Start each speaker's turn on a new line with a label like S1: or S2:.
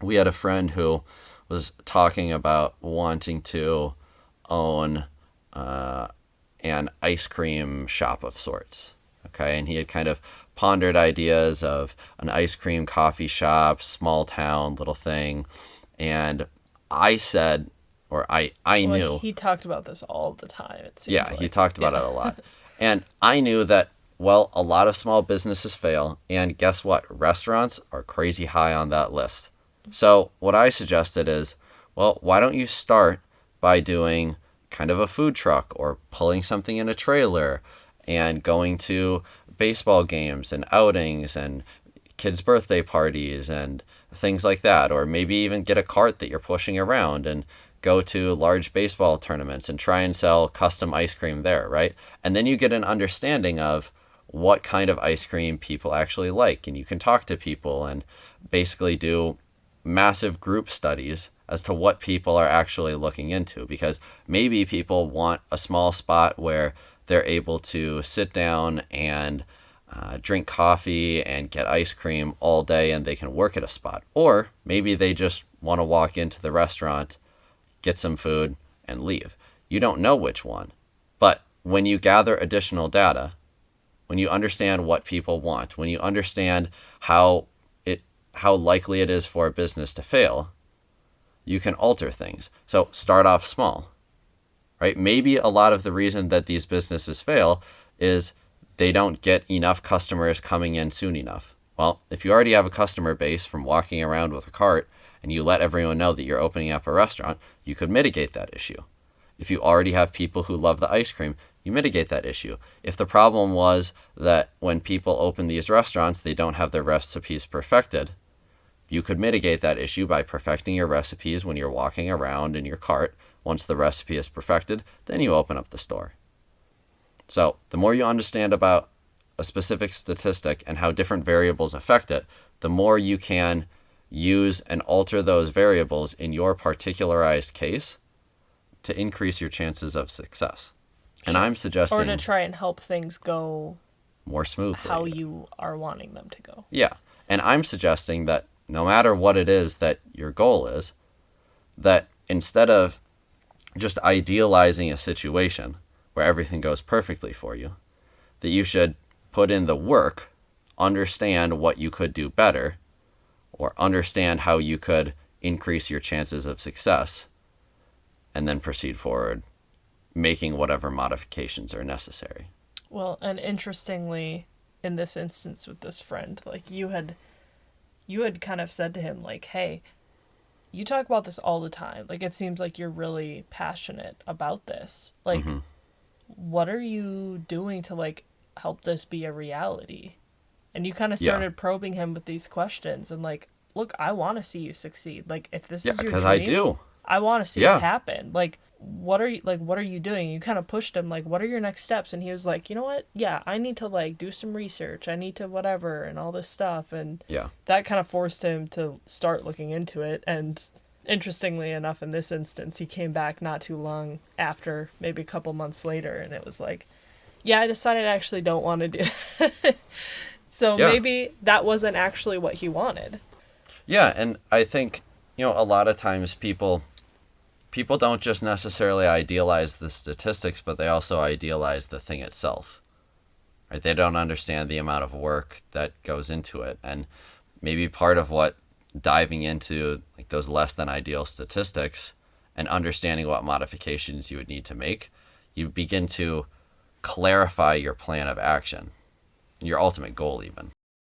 S1: we had a friend who was talking about wanting to own uh, an ice cream shop of sorts. Okay, and he had kind of pondered ideas of an ice cream coffee shop, small town, little thing. And I said, or I
S2: Like
S1: knew,
S2: he talked about this all the time, it seemed
S1: yeah, he
S2: like.
S1: talked about
S2: Yeah.
S1: it a lot. And I knew that, well, a lot of small businesses fail. And guess what? Restaurants are crazy high on that list. So, what I suggested is, well, why don't you start by doing kind of a food truck or pulling something in a trailer and going to baseball games and outings and kids' birthday parties and things like that. Or maybe even get a cart that you're pushing around and go to large baseball tournaments and try and sell custom ice cream there, right? And then you get an understanding of what kind of ice cream people actually like. And you can talk to people and basically do massive group studies as to what people are actually looking into, because maybe people want a small spot where they're able to sit down and drink coffee and get ice cream all day and they can work at a spot. Or maybe they just want to walk into the restaurant, get some food, and leave. You don't know which one. But when you gather additional data, when you understand what people want, when you understand how how likely it is for a business to fail, you can alter things. So start off small, right? Maybe a lot of the reason that these businesses fail is they don't get enough customers coming in soon enough. Well, if you already have a customer base from walking around with a cart and you let everyone know that you're opening up a restaurant, you could mitigate that issue. If you already have people who love the ice cream, you mitigate that issue. If the problem was that when people open these restaurants, they don't have their recipes perfected, you could mitigate that issue by perfecting your recipes when you're walking around in your cart. Once the recipe is perfected, then you open up the store. So, the more you understand about a specific statistic and how different variables affect it, the more you can use and alter those variables in your particularized case to increase your chances of success. And
S2: Sure.
S1: I'm
S2: Or to
S1: suggesting
S2: try and help things go
S1: more
S2: how
S1: smoothly.
S2: you are wanting them to go.
S1: Yeah. And I'm suggesting that no matter what it is that your goal is, that instead of just idealizing a situation where everything goes perfectly for you, that you should put in the work, understand what you could do better, or understand how you could increase your chances of success, and then proceed forward, making whatever modifications are necessary.
S2: Well, and interestingly, in this instance with this friend, like you had kind of said to him like, "Hey, you talk about this all the time. Like it seems like you're really passionate about this. Like
S1: Mm-hmm.
S2: what are you doing to like help this be a reality?" And you kind of
S1: Yeah.
S2: started probing him with these questions and like, "Look, I want to see you succeed. Like if this
S1: Yeah,
S2: is your
S1: because I
S2: dream,
S1: do.
S2: I want to see it
S1: Yeah.
S2: happen. Like what are you doing?" You kind of pushed him like, "What are your next steps?" And he was like, "You know what? Yeah, I need to like do some research. I need to whatever and all this stuff." And
S1: Yeah.
S2: that kind of forced him to start looking into it. And interestingly enough, in this instance, he came back not too long after, maybe a couple months later, and it was like, "Yeah, I decided I actually don't want to do." So
S1: Yeah.
S2: maybe that wasn't actually what he wanted.
S1: Yeah. And I think, a lot of times people don't just necessarily idealize the statistics, but they also idealize the thing itself. Right? They don't understand the amount of work that goes into it. And maybe part of what diving into like those less than ideal statistics and understanding what modifications you would need to make, you begin to clarify your plan of action, your ultimate goal even.